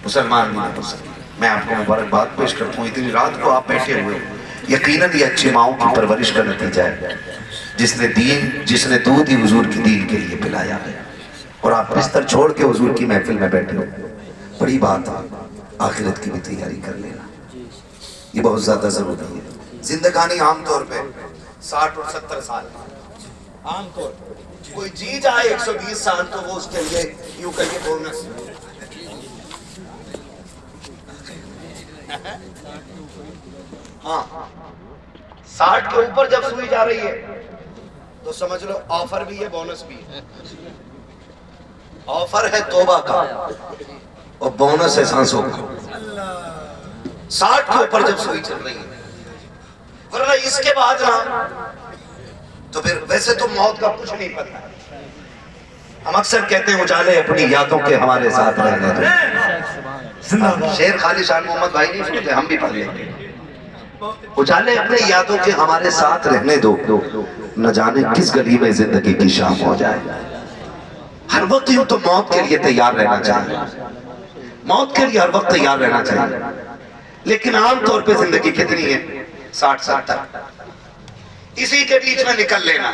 مسلمان نہیں ہو سکتے. میں آپ کو مبارکباد پیش کرتا ہوں. اتنی رات کو آپ بیٹھے ہوئے یقیناً یہ اچھی ماؤں کی پرورش کا نتیجہ ہے جس نے دودھ ہی حضور کی دین کے لیے پلایا ہے. اور آپ بستر چھوڑ کے حضور کی محفل میں بیٹھے ہو. بڑی بات ہے. آخرت کی بھی تیاری کر لینا یہ بہت زیادہ ضروری ہے. زندگانی عام طور پہ 60 اور 70 سال عام طور پہ کوئی جی جائے 120 سال تو وہ اس کے لیے یوں کہیے بونس. ہاں 60 کے اوپر جب سوئی جا رہی ہے تو سمجھ لو آفر بھی ہے بونس بھی ہے. آفر ہے توبہ کا اور بونس ہے سانسوں کا. 60 کے اوپر جب سوئی چل رہی ہے ورنہ اس کے بعد نا تو پھر ویسے تو موت کا کچھ نہیں پتا. ہم اکثر کہتے ہیں اجالے اپنی یادوں کے ہمارے ساتھ رہنے دو. شیر خالی شان محمد بھائی نہیں سنتے ہم بھی پڑھ لیں گے. اجالے اپنے یادوں کے ہمارے ساتھ رہنے دو نہ جانے کس گلی میں زندگی کی شام ہو جائے. ہر وقت یوں تو موت کے لیے تیار رہنا چاہیے. موت کے لیے ہر وقت تیار رہنا چاہیے. لیکن عام طور پہ زندگی کتنی ہے 60-70 اسی کے بیچ میں نکل لینا.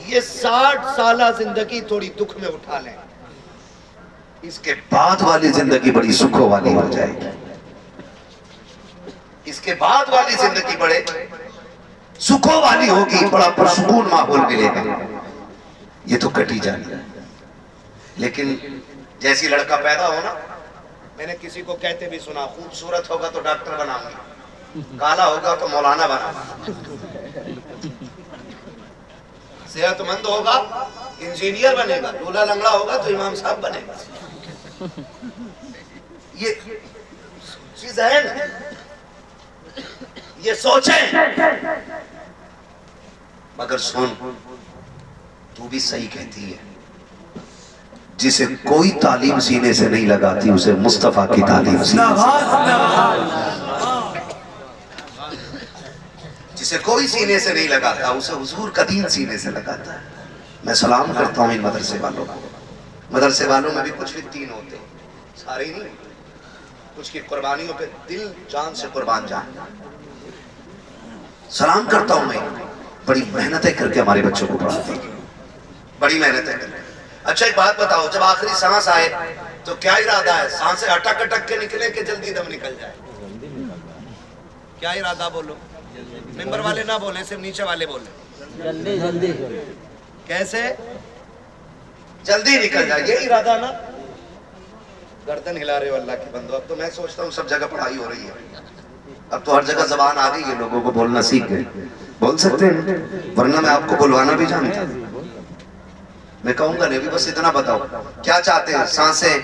یہ 60 سالہ زندگی تھوڑی دکھ میں اٹھا لیں. اس کے بعد والی زندگی بڑی سکھوں والی ہو جائے گی. اس کے بعد والی زندگی بڑے سکھوں والی ہوگی. بڑا پرسکون ماحول ملے گا. یہ تو کٹی جانی ہے. لیکن جیسی لڑکا پیدا ہو نا میں نے کسی کو کہتے بھی سنا خوبصورت ہوگا تو ڈاکٹر بناؤں گا کالا ہوگا تو مولانا بناؤں گا صحت مند ہوگا انجینئر بنے گا لولا لنگڑا ہوگا تو امام صاحب بنے گا. یہ چیز ہے نا یہ سوچیں. مگر سن تو بھی صحیح کہتی ہے. جسے کوئی تعلیم سینے سے نہیں لگاتی اسے مصطفیٰ کی تعلیم سینے جسے کوئی سینے سے نہیں لگاتا اسے حضور کا دین سینے سے لگاتا ہے. میں سلام کرتا ہوں ان مدرسے والوں کو. مدرسے والوں میں بھی کچھ فتین ہوتے سارے ہی نہیں. کچھ کی قربانیوں پہ دل جان سے قربان جان. سلام کرتا ہوں میں. بڑی محنتیں کر کے ہمارے بچوں کو پڑھاتے ہیں. بڑی محنتیں کر کے. اچھا ایک بات بتاؤ جب آخری سانس آئے تو کیا ارادہ ہے؟ سانسیں اٹک اٹک کے نکلے کہ جلدی دم نکل جائے؟ کیا ارادہ بولو؟ ممبر والے نہ بولیں صرف نیچے والے بولیں. جلدی جلدی. کیسے؟ جلدی نکل جائے یہ ارادہ نا. گردن ہلا رہے ہو اللہ کے بندو. اب تو میں سوچتا ہوں سب جگہ پڑھائی ہو رہی ہے. اب تو ہر جگہ زبان آ گئی ہے لوگوں کو بولنا سیکھ گئے. بول سکتے ہیں ورنہ میں آپ کو بلوانا بھی جانتا. میں کہوں گا نہیں بس اتنا بتاؤ کیا چاہتے ہیں؟ سانسیں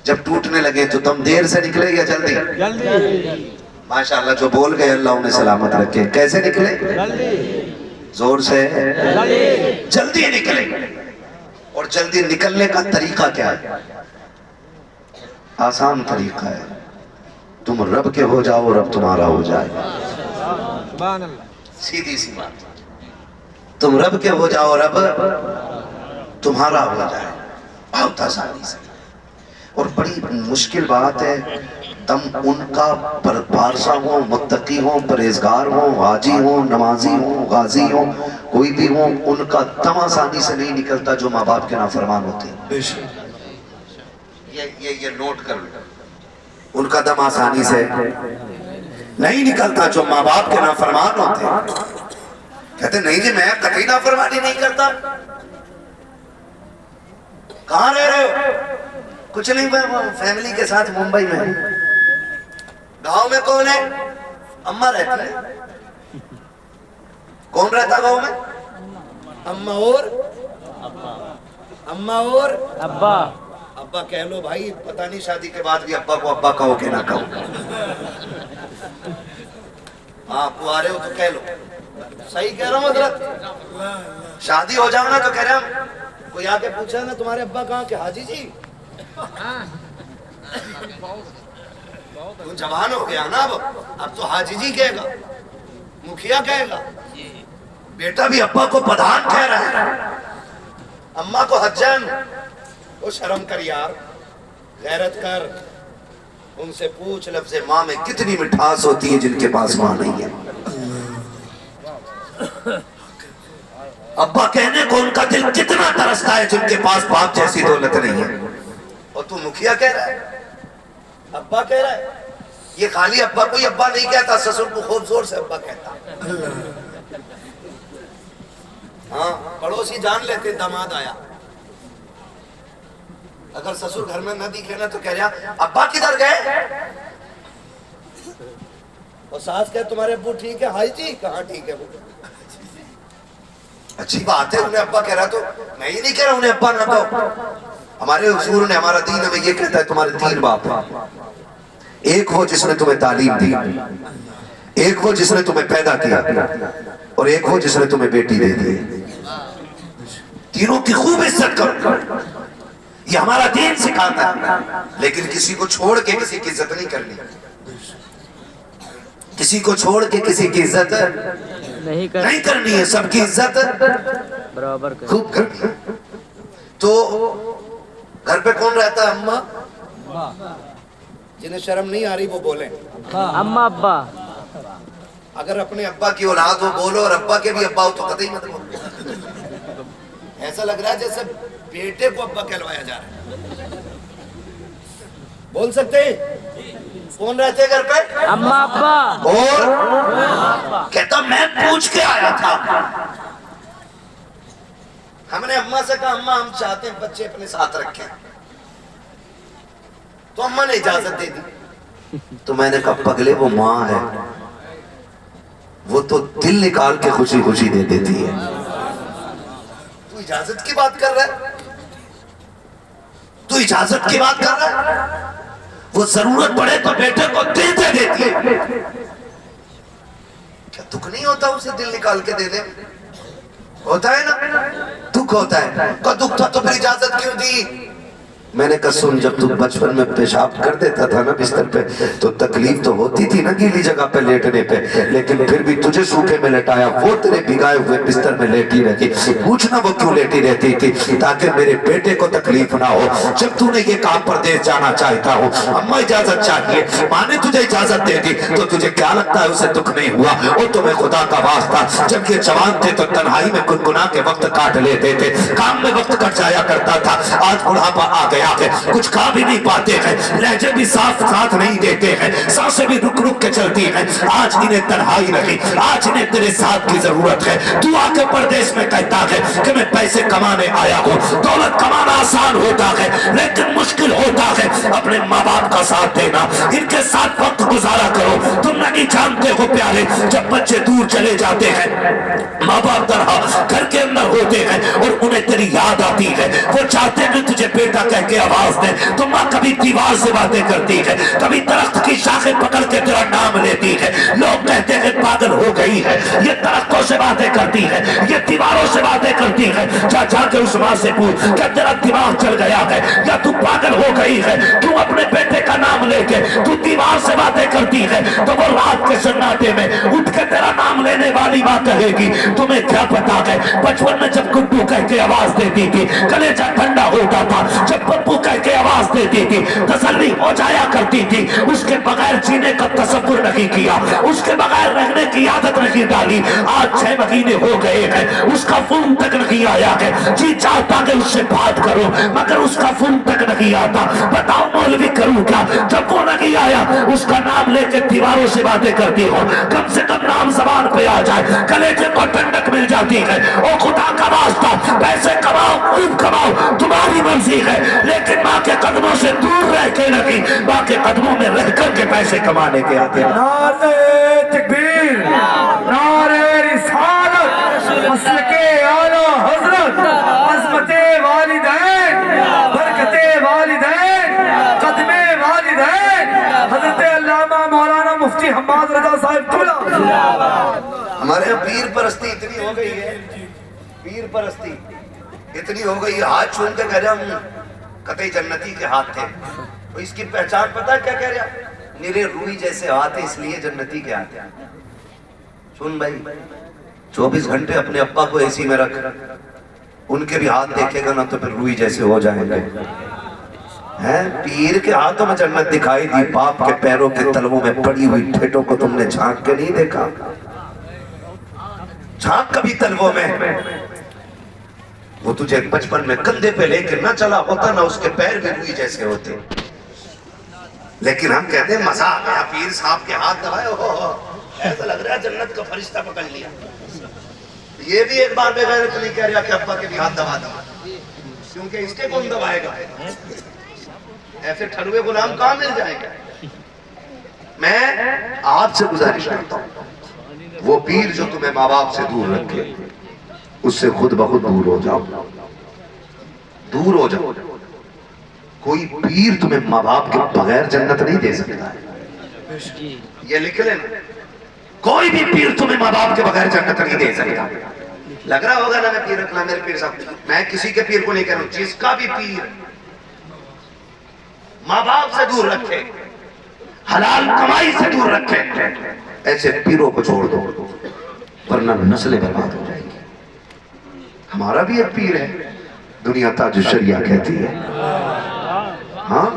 جب ٹوٹنے لگے تو دم دیر سے نکلے یا جلدی؟ جلدی. ماشاءاللہ جو بول گئے اللہ انہیں سلامت رکھے. کیسے نکلے؟ جلدی. زور سے جلدی نکلے. اور جلدی نکلنے کا طریقہ کیا ہے؟ آسان طریقہ ہے. تم رب کے ہو جاؤ رب تمہارا ہو جائے. سیدھی سی بات. تم رب کے ہو جاؤ رب تمہارا ہو جائے. بہت آسانی سے. اور بڑی مشکل بات ہے. تم ان کا پارسا ہو متقی ہو پرہیزگار ہو حاجی ہو نمازی ہو غازی ہو کوئی بھی ہو ان کا دم آسانی سے نہیں نکلتا جو ماں باپ کے نافرمان ہوتے ہیں. یہ نوٹ کر لو. ان کا دم آسانی سے نہیں نکلتا جو ماں باپ کے نافرمان ہوتے ہیں. کہتے نہیں جی میں قطعی نافرمانی نہیں کرتا. کہاں رہ رہے ہو؟ کچھ نہیں میں فیملی کے ساتھ ممبئی میں. گاؤں میں کون ہے؟ اماں رہتی ہے. کون رہتا گاؤں میں؟ اماں اور اماں اور ابا. ابا کہہ لو بھائی پتہ نہیں شادی کے بعد بھی ابا کو ابا کہو کہ نہ کہو. ہاں کوارے ہو تو کہہ لو. صحیح کہہ رہا ہوں حضرت. شادی ہو جاؤ نا تو کہہ رہا ہوں کوئی آ کے پوچھا نا تمہارے ابا کہاں کہ حاجی جی. تو جوان ہو گیا نا اب تو حاجی جی کہے گا مکھیا کہے گا. بیٹا بھی ابا کو پدھان کہہ رہا ہے اماں کو حجان. وہ شرم کر یار، غیرت کر، ان سے پوچھ لفظ ماں میں کتنی مٹھاس ہوتی ہے جن کے پاس ماں نہیں ہے۔ ابا کہنے کو ان کا دل کتنا ترستا ہے جن کے پاس باپ جیسی دولت نہیں ہے۔ اور تو مکھیا کہہ رہا ہے، ابا کہہ رہا ہے۔ یہ خالی ابا کوئی ابا نہیں کہتا، سسر کو خوب زور سے ابا کہتا۔ ہاں پڑوسی جان لیتے داماد آیا، اگر سسر گھر میں نہ دکھے نا تو کہہ رہا ابا کدھر گئے؟ اور ساس کہے تمہارے ابو ٹھیک ہے؟ ہائی جی کہاں ٹھیک ہے وہ؟ اچھی بات ہے انہیں ابا کہہ رہا، تو میں ہی نہیں کہہ رہا انہیں ابا نہ دو۔ ہمارے حضور نے، ہمارا دین ہمیں یہ کہتا ہے تمہارے تین باپ، ایک وہ جس نے تمہیں تعلیم دی، ایک وہ جس نے تمہیں پیدا کیا، اور ایک وہ جس نے تمہیں بیٹی دے دی۔ تینوں کی خوب عزت کرو، یہ ہمارا دین سکھاتا ہے۔ لیکن کسی کو چھوڑ کے کسی کی عزت نہیں کرنی، کسی کو چھوڑ کے کسی کی عزت نہیں کرنی ہے، سب کی عزت برابر خوب کرنی ہے۔ تو گھر پہ کون رہتا ہے؟ اماں۔ جنہیں شرم نہیں آ رہی وہ بولیں اماں ابا۔ اگر اپنے ابا کی اولاد ہو بولو، اور ابا کے بھی ابا ہو تو قطعی مت بولو۔ ایسا لگ رہا ہے جیسے بیٹے کو ابا کہلوایا جا رہا ہے۔ بول سکتے ہیں؟ کون رہتے گھر پہ؟ اماں ابا۔ اور کہتا میں پوچھ کے آیا تھا، ہم نے اماں سے کہا اماں ہم چاہتے ہیں بچے اپنے ساتھ رکھیں، تو اماں نے اجازت دے دی۔ تو میں نے کہا پگلے وہ ماں ہے، وہ تو دل نکال کے خوشی خوشی دے دیتی ہے، تو اجازت کی بات کر رہا ہے، تو اجازت کی بات کر رہا ہے۔ وہ ضرورت پڑے تو بیٹے کو دے دیتی ہے، کیا دکھ نہیں ہوتا اسے دل نکال کے دینے؟ ہوتا ہے نا، دکھ ہوتا ہے۔ کہ دکھ تھا تو پھر اجازت کیوں دی؟ میں نے کہا سن، جب تو بچپن میں پیشاب کر دیتا تھا نا بستر پہ تو تکلیف تو ہوتی تھی نا گیلی جگہ پہ لیٹنے پہ، لیکن پھر بھی تجھے سوکھے میں لٹایا، وہ تیرے بھگائے ہوئے بستر میں لیٹی رہتی۔ پوچھنا وہ کیوں لیٹی رہتی تھی؟ تاکہ میرے بیٹے کو تکلیف نہ ہو جب تو نے یہ کام پردیس جانا چاہتا ہو۔ اماں اجازت چاہیے، ماں نے تجھے اجازت دے دی تو تجھے کیا لگتا ہے اسے دکھ نہیں ہوا؟ اور تمہیں خدا کا واسطہ، جب یہ جوان تھے تو تنہائی میں گنگنا کے وقت کاٹ لیتے تھے، کام میں وقت کٹ جایا کرتا تھا۔ آج بڑھاپا آ گیا ہے، کچھ کھا بھی نہیں پاتے ہیں، لہجے بھی صاف ساتھ نہیں دیتے ہیں، سانسیں بھی رک رک کے چلتی ہیں۔ آج انہیں تنہائی نہیں، آج انہیں تیرے ساتھ کی ضرورت ہے۔ تو آ کے پردیس میں کہتا ہے کہ میں پیسے کمانے آیا ہوں۔ دولت کمانا آسان ہوتا ہے لیکن مشکل ہوتا ہے اپنے ماں باپ کا ساتھ دینا، ان کے ساتھ وقت گزارا کرو۔ تم نہیں جانتے ہو پیارے، جب بچے دور چلے جاتے ہیں، ماں باپ طرح گھر کے اندر ہوتے ہیں اور انہیں تیری یاد آتی ہے، وہ چاہتے ہیں کہ تجھے بیٹا کہہ کے آواز دے، تو ماں کبھی دیوار سے باتیں کرتی ہے، کبھی درخت کی شاخیں پکڑ کے تیرا نام لیتی ہے۔ لوگ کہتے ہیں پاگل ہو گئی ہے، یہ درختوں سے باتیں کرتی ہے، یہ دیواروں سے باتیں کرتی ہے۔ جا کے اس ماں سے پوچھ کیا تیرا دماغ چل گیا ہے یا تو پاگل ہو گئی ہے؟ تو اپنے بیٹے کا نام لے کے تو دیوار سے باتیں کرتی ہے، تو وہ رات کے سناٹے میں اٹھ کے تیرا نام لینے والی ماں کہے گی تمہیں کیا پتا ہے بچپن میں جب گڈو کہہ کے آواز دیتی تھی کلیجہ ٹھنڈا ہوتا تھا، جب پپو کہہ کے آواز دیتی تھی تسلی ہو جایا کرتی تھی، اس کے بغیر جینے کا تصور نہیں کیا، اس کے بغیر رہنے کی عادت نہیں ڈالی۔ آج 6 مہینے ہو گئے ہیں، اس کا فون تک نہیں آیا ہے، جی چاہتا کہ اس سے بات کرو مگر اس کا فون تک نہیں آتا۔ بتاؤ مولوی کروں کیا؟ جب وہ نہیں آیا اس کا نام لے کے دیواروں سے باتیں کرتی ہو، کم سے کم نام زبان پہ آ جائے کلیجے کو ٹھنڈک مل جاتی ہے۔ او خدا کا واسطہ پیسے کماؤ خوب کماؤ تمہاری مرضی ہے، لیکن ماں کے قدموں سے دور رہ کے نہیں، ماں کے قدموں میں رہ کر کے پیسے کمانے کے آتے ہیں۔ نعرہ تکبیر، نعرہ رسالت، مسلک اعلیٰ حضرت، عظمت والدین، برکت والدین، قدم والدین، حضرت علامہ مولانا مفتی حماد رضا صاحب قبلہ۔ ہمارے یہاں پیر پرستی اتنی ہو گئی ہے، پیر پرستی اتنی ہو گئی ہے، ہاتھ چھون کے کہہ رہا ہوں قطعی جنتی کے ہاتھ تھے۔ تو اس کی پہچان پتہ ہے کیا کہہ رہا؟ میرے روئی جیسے ہاتھ ہیں اس لیے جنتی کے ہاتھ ہیں۔ سن بھائی 24 گھنٹے اپنے ابا کو اے سی میں رکھ، ان کے بھی ہاتھ دیکھے گا نا تو پھر روئی جیسے ہو جائیں گے. پیر کے ہاتھوں میں جنت دکھائی دی, باپ کے پیروں کے تلووں میں پڑی ہوئی ٹھیٹوں کو تم نے جھانک کے نہیں دیکھا؟ جھانک کبھی تلووں میں. وہ تجھے بچپن میں کندھے پہ لے کے نہ چلا ہوتا نا اس کے پیر بھی روئی جیسے ہوتے. لیکن ہم کہتے ہیں مزہ آ گیا, پیر صاحب کے ہاتھ دبائے, ایسا لگ رہا ہے جنت کا فرشتہ پکڑ لیا. یہ بھی ایک بار بغیرت نہیں کہہ رہا کہ ابا کے بھی ہاتھ دبا دبا, کیونکہ اس کے کون دبائے گا؟ ایسے ٹھڑوے غلام کہاں مل جائیں گے؟ میں آپ سے گزارش کرتا ہوں, وہ پیر جو تمہیں ماں باپ سے دور رکھے اس سے خود بخود دور ہو جاؤ, دور ہو جاؤ. کوئی پیر تمہیں ماں باپ کے بغیر جنت نہیں دے سکتا ہے, یہ لکھ لینا. کوئی بھی پیر تمہیں ماں باپ کے بغیر جنت نہیں دے سکتا. لگ رہا ہوگا نا میں پیر رکھنا, میرے پیر صاحب, میں کسی کے پیر کو نہیں کہہ رہا ہوں, جس کا بھی پیر ماں باپ سے دور رکھے, حلال کمائی سے دور رکھے, ایسے پیروں کو چھوڑ دو ورنہ نسلیں برباد ہو جائیں گی. ہمارا بھی ایک پیر ہے, دنیا تاج الشریعہ کہتی ہے. ہاں,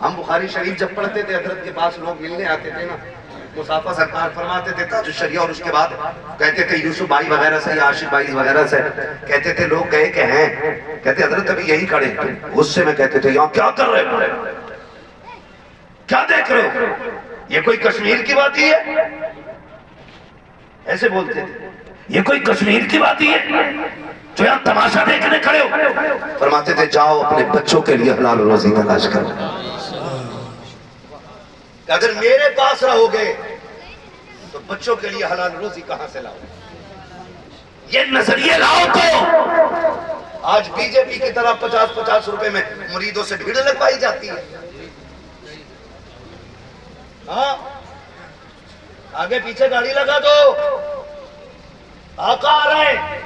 ہم بخاری شریف جب پڑھتے تھے حضرت کے پاس لوگ ملنے آتے تھے نا, مصافہ سرکار فرماتے تھے تاج الشریعہ, اور اس کے بعد کہتے تھے یوسف بھائی وغیرہ سے, عاشق بھائی وغیرہ سے, کہتے تھے لوگ گئے کہ ہیں, کہتے حضرت ابھی یہی کھڑے. غصے میں کہتے تھے یہاں کیا کر رہے ہو, کیا دیکھ رہے ہو, یہ کوئی کشمیر کی بات ہی ہے؟ ایسے بولتے تھے, یہ کوئی کشمیر کی بات ہی ہے جو یہاں تماشا دیکھنے کھڑے ہو؟ فرماتے تھے جاؤ اپنے بچوں کے لیے حلال روزی تلاش کرو. اگر میرے پاس رہو گے تو بچوں کے لیے حلال روزی کہاں سے لاؤ؟ یہ نظریے لاؤ تو آج بی جے پی کی طرح 50-50 روپے میں مریدوں سے بھیڑ لگوائی جاتی ہے. ہاں, آگے پیچھے گاڑی لگا دو, آقا آ رہے ہیں,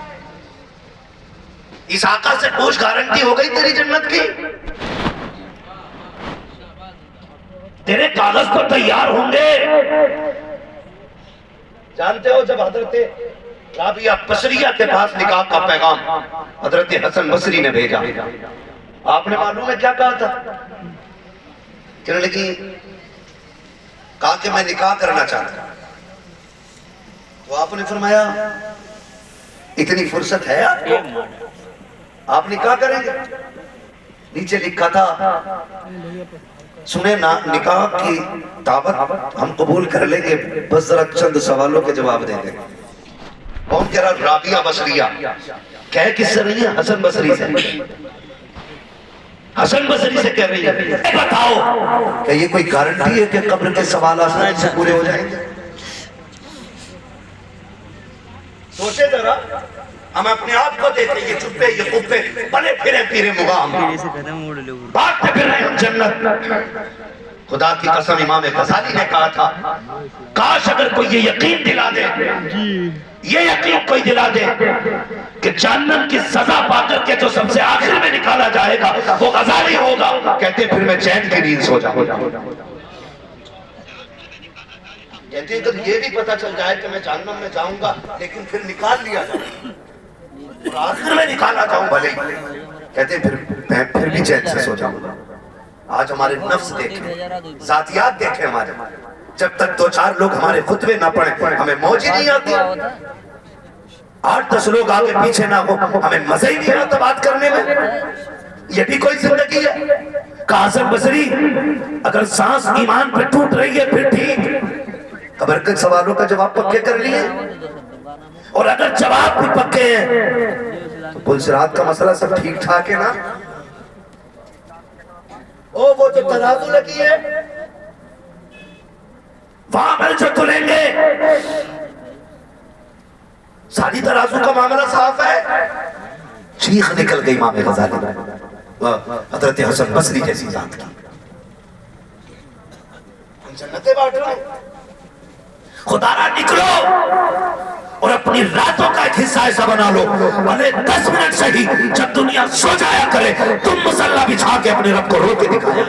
اس آقا سے پوچھ گارنٹی ہو گئی تیری جنت کی. تیرے کاغذ تو تیار ہوں گے. جانتے ہو جب حضرت رابعہ بصریہ کے پاس نکاح کا پیغام حضرت حسن بصری نے بھیجا, آپ نے معلوم ہے کیا کہا تھا؟ کہنے لگی, کہا کہ میں نکاح کرنا چاہتا ہوں. تو آپ نے فرمایا اتنی فرصت ہے آپ کو, آپ نکاح کریں گے؟ نیچے لکھا تھا سنیں نا, نکاح کی دعوت ہم قبول کر لیں گے, بس ذرا چند سوالوں کے جواب دیں گے. کون کہہ رہا؟ رابعہ بصریہ. کہہ کس سے رہی ہے؟ حسن بصری سے. حسن بصری سے کہہ رہی ہے بتاؤ کہ یہ کوئی گارنٹی ہے کہ قبر کے سوالات سے پورے ہو جائیں گے؟ سوچے ذرا, ہم اپنے آپ کو دیکھیں, یہ چپے یہ کپے بنے پھرے پیرے مغام, بھاگتے پھر رہے ہم جنت. خدا کی قسم امام غزالی نے کہا تھا, کاش اگر کوئی یہ یقین دلا دے, یہ یقین کوئی دلا دے کہ جہنم کی سزا پا کر کے جو سب سے آخر میں نکالا جائے گا وہ غزالی ہوگا, کہتے پھر میں چین کی نیند سو جاؤں. کہتے اگر یہ بھی پتہ چل جائے کہ میں جہنم میں جاؤں گا لیکن پھر نکال لیا جائے اور آخر میں نکالا جاؤں بھلے, کہتے پھر بھی چین سے سو جاؤں گا. آج ہمارے نفس دیکھیں, ذاتیات دیکھیں ہمارے, جب تک 2-4 لوگ ہمارے خطبے نہ پڑھیں ہمیں موج ہی نہیں آتی. 8-10 لوگ آگے پیچھے نہ ہو ہمیں مزہ ہی نہیں آتا بات کرنے میں. یہ بھی کوئی زندگی ہے؟ کہ حسن بصری اگر سانس ایمان پہ ٹوٹ رہی ہے پھر ٹھیک, قبر کے سوالوں کا جواب پکے کر لیے, اور اگر جواب بھی پکے ہیں تو پل صراط کا مسئلہ سب ٹھیک ٹھاک ہے نا؟ وہ جو ترازو لگی ہے وہاں پر جو تلیں گے, ساری ترازو کا معاملہ صاف ہے. چیخ نکل گئی امام غزالی, حضرت حسن بصری جیسی ذات کی. ہم جنتیں بانٹ رہے ہیں, خدا را نکلو اور اپنی راتوں کا ایک حصہ ایسا بنا لو, بھلے 10 منٹ سے ہی جب دنیا سو جایا کرے تم مصلی بچھا کے اپنے رب کو رو کے دکھایا.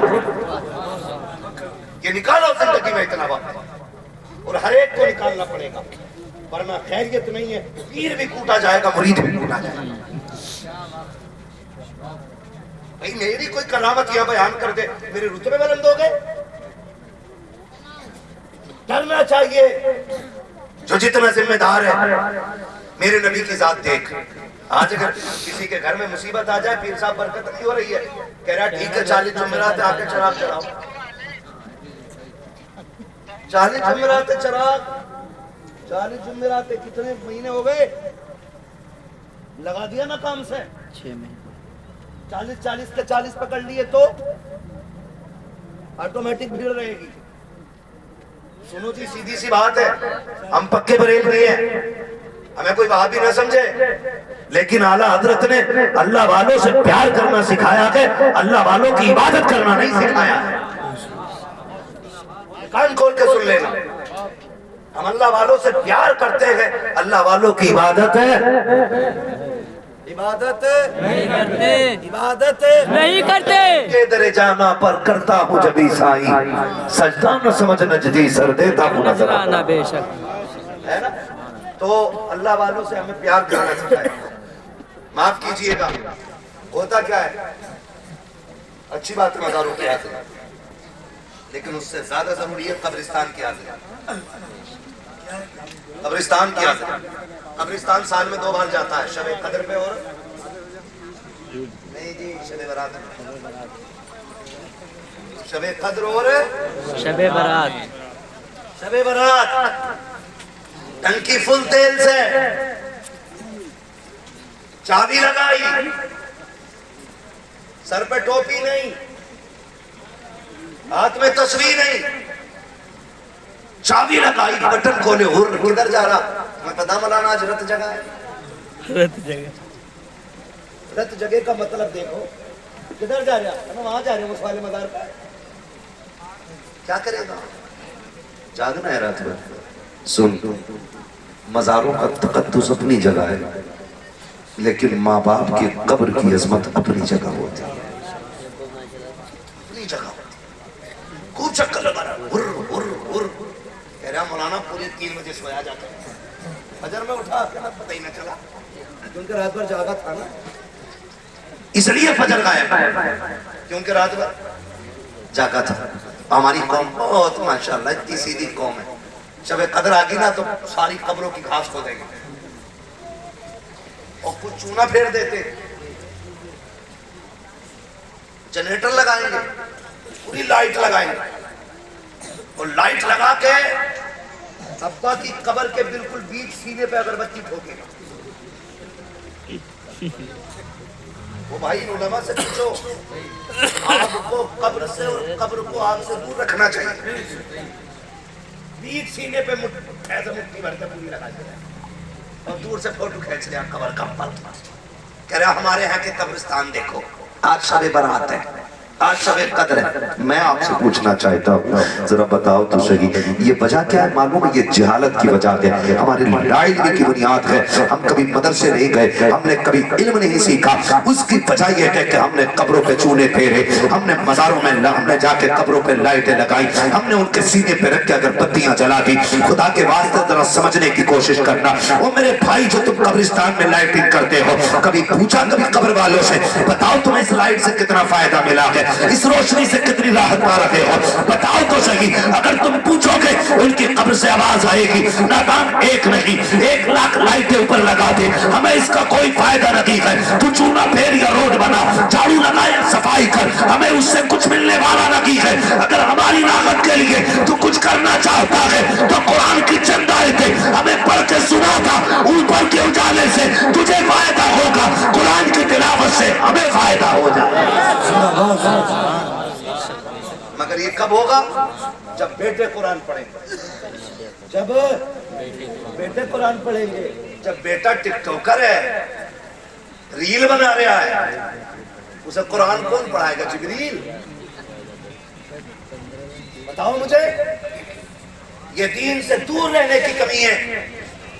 یہ نکالو زندگی میں اتنا وقت, اور ہر ایک کو نکالنا پڑے گا ورنہ خیریت نہیں ہے. پیر بھی کوٹا جائے گا, مرید بھی کوٹا جائے گا. بھائی میری کوئی کرامت یہاں بیان کر دے، میرے رتبے بلند ہو گئے؟ ڈرنا چاہیے جو جتنا ذمہ دار ہے۔ میرے نبی کی ذات دیکھ، آج اگر کسی کے گھر میں مصیبت آ جائے، پیر صاحب برکت نہیں ہو رہی ہے، کہہ رہا ٹھیک ہے 40 جمعرات آ کے چراغ چڑھاؤ، 40 جمعرات چراغ، 40 جمعرات کتنے مہینے ہو گئے؟ لگا دیا نا کام سے 6 مہینے 40 کے 40 پکڑ لیے تو آٹومیٹک بھیڑ رہے گی۔ سنو جی سیدھی سی بات ہے، ہم پکے بریلوی ہیں، ہمیں کوئی وہابی نہ سمجھے، لیکن اعلیٰ حضرت نے اللہ والوں سے پیار کرنا سکھایا ہے، اللہ والوں کی عبادت کرنا نہیں سکھایا ہے۔ کان کھول کے سن لینا، ہم اللہ والوں سے پیار کرتے ہیں، اللہ والوں کی عبادت ہے، عبادت نہیں کرتے، عبادت نہیں کرتے، کے در جانا پر کرتا ہوں جبھی سائی، سجدہ نہ سمجھ نجدی سر دیتا ہوں نظرانہ، نظرانہ بے شک ہے نا؟ تو اللہ والوں سے ہمیں پیار کرنا سکھائے۔ معاف کیجئے گا، ہوتا کیا ہے، اچھی بات مزاروں کی حاضر، لیکن اس سے زیادہ ضروری ہے قبرستان کی حاضر، قبرستان کی حاضر۔ قبرستان سال میں 2 بار جاتا ہے، شب قدر پہ اور نہیں جی شب برات، شب قدر اور شب برات، شب برات، ٹنکی فل تیل سے، چابی لگائی، سر پہ ٹوپی نہیں، ہاتھ میں تسبیح نہیں، چابی لگائی، بٹن کھولے، ہر کدھر جا رہا؟ میں پتا مولانا آج رت جگہ ہے، رت جگہ کا مطلب دیکھو، کدھر جا رہا؟ ہم وہاں جا رہے ہیں اس والے مزار پہ، کیا کرے گا؟ جاگنا ہے رات میں۔ سن، مزاروں کا تقدس اپنی جگہ ہے، لیکن ماں باپ کی قبر کی عظمت اپنی جگہ ہوتی ہے، اپنی جگہ ہوتی ہے۔ خوب چکر لگا رہا، کہہ رہا مولانا پوری 3 بجے سویا جاتا ہے، فجر میں اٹھا پتہ ہی نہ چلا، کیونکہ رات بھر جاگا تھا نا، اس لیے فجر غائب، کیونکہ رات بھر جاگا تھا۔ ہماری قوم بہت ماشاءاللہ اتنی سیدھی قوم ہے، شب قدر آگی نا تو ساری قبروں کی گھاس کھو دیں گے اور کچھ چونا پھیر دیتے، جنریٹر لگائیں گے، پوری لائٹ لگائیں گے، اور لائٹ لگا کے ابا کی قبر کے بالکل بیچ سینے پہ اگربتی ٹھوکے گا۔ وہ بھائی علماء سے پوچھو، آگ کو قبر سے اور قبر کو آگ سے دور رکھنا چاہیے، بیچ سینے پہ ایسا مٹھی بھر کے پوری لگا دیا اور دور سے فوٹو کھینچ لیا قبر کا پتلا، کہہ رہا ہمارے ہاں کے قبرستان دیکھو، آج شب برات ہے، آج شب قدر ہے۔ میں آپ سے پوچھنا چاہتا ہوں، ذرا بتاؤ تو صحیح، یہ وجہ کیا ہے؟ معلوم ہے یہ جہالت کی وجہ ہے، ہماری لا علمی کی بنیاد ہے، ہم کبھی مدرسے نہیں گئے، ہم نے کبھی علم نہیں سیکھا، اس کی وجہ یہ ہے کہ ہم نے قبروں پہ چونے پھیرے، ہم نے مزاروں میں ہم نے جا کے قبروں پہ لائٹیں لگائی، ہم نے ان کے سینے پہ رکھ کے اگر بتیاں جلا دی۔ خدا کے واسطے ذرا سمجھنے کی کوشش کرنا، وہ میرے بھائی جو تم قبرستان میں لائٹنگ کرتے ہو، کبھی پوچھا کبھی قبر والوں سے، بتاؤ تمہیں اس لائٹ سے کتنا فائدہ ملا ہے، اس روشنی سے کتنی راحت پا رہے ہو؟ بتاؤ تو صحیح۔ اگر تم پوچھو گے ان کی قبر سے آواز آئے گی، نادان ایک نہیں 1 لاکھ لائٹیں اوپر لگا دے، ہمیں اس کا کوئی فائدہ نہیں ہے، تو چونا پھیر یا روڈ بنا، جھاڑو لگا یا صفائی کر، ہمیں اس سے کچھ ملنے والا نہیں ہے۔ اگر ہماری راحت کے لیے تو کچھ کرنا چاہتا ہے تو قرآن کی چند آیتیں ہمیں پڑھ کے سنا تھا، اوپر کے اجالے سے تجھے فائدہ ہوگا، قرآن کی تلاوت سے ہمیں فائدہ ہو جائے۔ مگر یہ کب ہوگا؟ جب بیٹے قرآن پڑھیں گے، جب بیٹے قرآن پڑھیں گے، جب بیٹا ٹک ٹاکر ہے، ریل بنا رہا ہے، اسے قرآن کون پڑھائے گا؟ جبریل؟ بتاؤ مجھے، یہ دین سے دور رہنے کی کمی ہے۔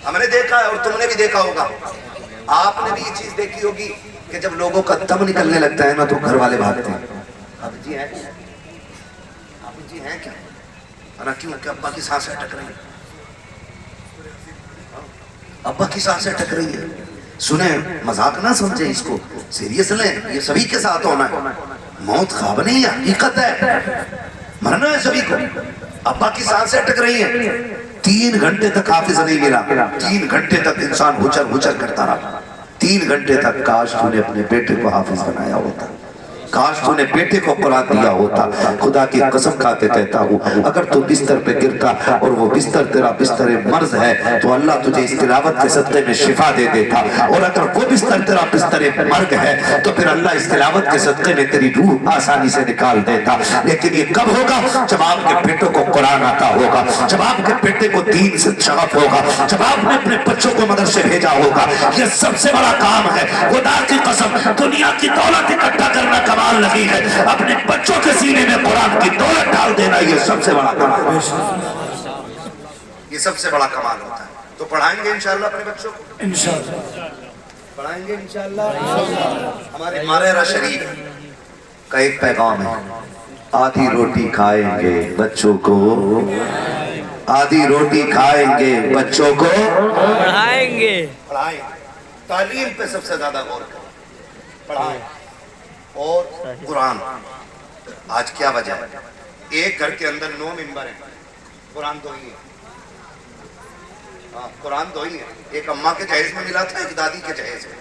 ہم نے دیکھا ہے اور تم نے بھی دیکھا ہوگا، آپ نے بھی یہ چیز دیکھی ہوگی کہ جب لوگوں کا دم نکلنے لگتا ہے نا تو گھر والے بھاگتے ہیں، اب جی ہیں کیا؟ کیوں کہ ابا کی سانسیں اٹک رہی ہیں، ابا کی سانسیں اٹک رہی ہے، سنیں مذاق نہ سمجھیں اس کو، سیریس لیں، یہ سبھی کے ساتھ ہونا ہے. موت خواب نہیں ہے، حقیقت ہے، مرنا ہے سبھی کو. ابا کی سانسیں اٹک رہی ہیں، 3 گھنٹے تک حافظ نہیں ملا، 3 گھنٹے تک انسان ہوچر ہوچر کرتا رہا. 3 گھنٹے تک کاش تو نے اپنے بیٹے کو حافظ بنایا ہوتا، کاش تو نے بیٹے کو قرآن دیا ہوتا. خدا کی قسم کھاتے کہتا ہوں، اگر تو بستر پہ گرتا اور وہ بستر تیرا بستر مرض ہے تو اللہ تجھے اس تلاوت کے صدقے میں شفا دے دیتا، اور اگر وہ بستر تیرا بستر مرگ ہے تو پھر اللہ اس تلاوت کے صدقے میں تیری روح آسانی سے نکال دیتا. لیکن یہ کب ہوگا؟ جب آپ کے بیٹوں کو قرآن آتا ہوگا، جب آپ کے بیٹے کو دین سے شغف ہوگا، جب آپ نے اپنے بچوں کو مدرسے بھیجا ہوگا. یہ سب سے بڑا کام ہے. خدا کی قسم، دنیا کی دولت اکٹھا کرنا کمال نہیں ہے، اپنے بچوں کے سینے میں قرآن کی دولت ڈال دینا یہ سب سے بڑا کمال ہے. یہ سب سے بڑا کمال ہوتا ہے. تو پڑھائیں گے انشاءاللہ اپنے بچوں کو، انشاءاللہ پڑھائیں گے انشاءاللہ. ہمارے مارہرہ شریف کا ایک پیغام ہے، آدھی روٹی کھائیں گے بچوں کو، آدھی روٹی کھائیں گے بچوں کو پڑھائیں گے. پڑھائیں. تعلیم پہ سب سے زیادہ غور کریں، پڑھائیں. اور قرآن، آج کیا وجہ ہے؟ ایک گھر کے اندر 9 ممبر ہیں، قرآن 2 ہی ہے. ہاں قرآن 2 ہی ہے. ایک اماں کے جہیز میں ملا تھا، ایک دادی کے جہیز میں.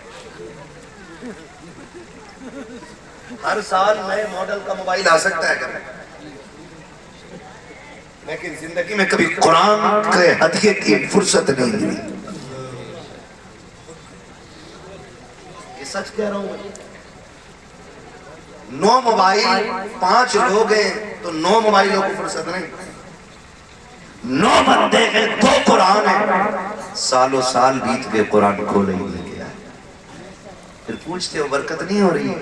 ہر سال نئے ماڈل کا موبائل آ سکتا ہے گھر میں، لیکن زندگی میں کبھی قرآن کے ہدیے کی فرصت نہیں ملی. یہ سچ کہہ رہا ہوں. 9 موبائل، 5 لوگ ہیں تو 9 موبائلوں کو فرصت نہیں. 9 بندے ہیں، 2 قرآن ہیں. سالوں سال بیت گئے، قرآن کھولے ہی نہیں گیا. پھر پوچھتے ہو برکت نہیں ہو رہی؟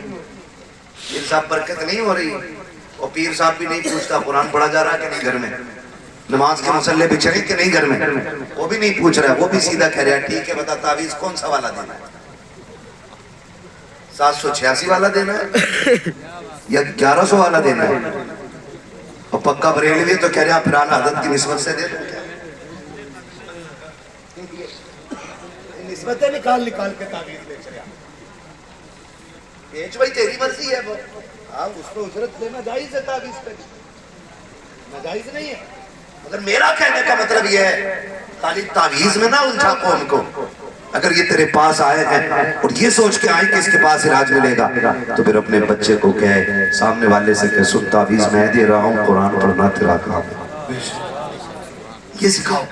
پیر صاحب برکت نہیں ہو رہی؟ اور پیر صاحب بھی نہیں پوچھتا قرآن پڑھا جا رہا کہ نہیں گھر میں، نماز کے مسلے پہ چڑھے کہ نہیں گھر میں، وہ بھی نہیں پوچھ رہا ہے. وہ بھی سیدھا کہہ رہا ہے ٹھیک ہے بتا تعویذ کون سا والا دینا ہے، 786 والا دینا ہے یا 1100 والا دینا ہے؟ اور پکا بریلوی تو کہہ رہے ہیں پھر اعلیٰ حضرت کی نسبت سے دے دیں. نسبتیں نکال کے تعویذ بیچ رہے ہیں. بیچ بھائی تیری مرضی ہے، وہ آپ اس کو اجرت دینا جائز ہے، تعویذ پہ ناجائز نہیں ہے. مگر میرا کہنے کا مطلب یہ ہے خالی تعویذ میں نہ الجھا قوم کو. اگر یہ تیرے پاس آئے ہیں اور یہ سوچ کے آئیں کہ اس کے پاس علاج ملے گا تو پھر اپنے بچے کو کہے، سامنے والے سے کہ سن تعویذ میں دے رہا ہوں، قرآن پڑھنا تیرا کام ہے. یہ سکھاؤ.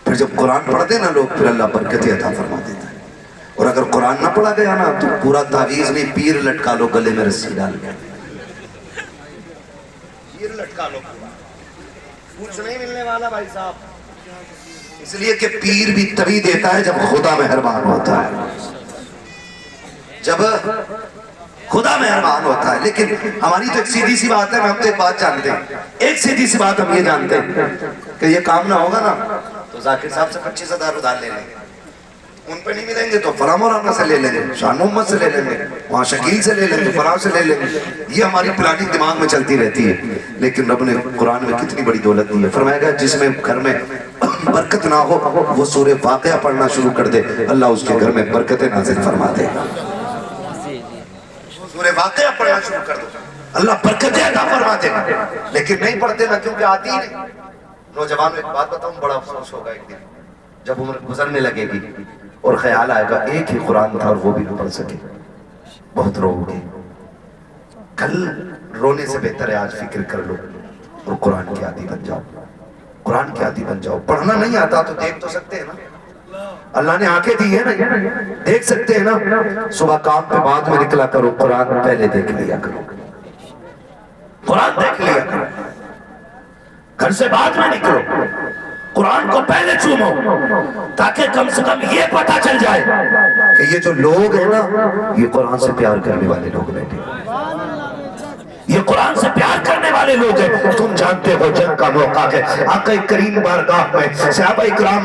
پھر جب قرآن پڑھتے نا لوگ پھر اللہ برکت عطا فرما دیتا ہے. اور اگر قرآن نہ پڑھا گیا نا تو پورا تعویذ نہیں، پیر لٹکا لو گلے میں رسی ڈال گیا، پیر لٹکا لو، کچھ نہیں ملنے والا بھائی صاحب. اس لیے کہ پیر بھی تبھی دیتا ہے جب خدا مہربان ہوتا ہے، جب خدا مہربان ہوتا ہے. لیکن ہماری تو ایک سیدھی سی بات ہے، ہم تو ایک بات جانتے ہیں، ایک سیدھی سی بات ہم یہ جانتے ہیں کہ یہ کام نہ ہوگا نا تو ذاکر صاحب سے 25,000 ادھار لے لیں گے، ان پہ نہیں ملیں گے تو فلاں مولانا سے لے لیں گے، شاہ محمد سے لے لیں گے، وہاں شکیل سے لے لیں گے، فلاں سے لے لیں گے. یہ ہماری پلاننگ دماغ میں چلتی رہتی ہے. لیکن رب نے قرآن میں کتنی بڑی دولت دی ہے. فرمایا گیا جس میں گھر میں برکت نہ ہو وہ سورہ واقعہ پڑھنا شروع کر دے، اللہ اس کے گھر میں برکتیں نازل فرما دے. سورہ واقعہ پڑھنا شروع کر دو، اللہ برکتیں عطا فرما دے. لیکن نہیں پڑھتے نا، کیونکہ آتی ہی نہیں. نوجوانوں ایک بات بتاؤں، بڑا افسوس ہوگا ایک دن جب عمر گزرنے لگے گی اور خیال آئے گا ایک ہی قرآن تھا اور وہ بھی نہ پڑھ سکے، بہت رو گے. کل رونے سے بہتر ہے آج فکر کر لو اور قرآن کی عادی بن جاؤ، قرآن کی عادی بن جاؤ. پڑھنا نہیں آتا تو دیکھ تو سکتے ہیں نا، اللہ نے آنکھیں دی ہے نا، دیکھ سکتے ہیں نا. صبح کام پہ بعد میں نکلا کرو، قرآن پہلے دیکھ لیا کرو، قرآن دیکھ لیا کرو. گھر سے بعد میں نکلو، قرآن کو پہلے چومو، تاکہ کم سے کم یہ پتہ چل جائے کہ یہ جو لوگ ہیں نا یہ قرآن سے پیار کرنے والے لوگ بیٹھے، یہ قرآن سے پیار کرنے والے لوگ ہیں. تم جانتے ہو جنگ کا موقع ہے، آقا کریم بارگاہ میں صحابہ اکرام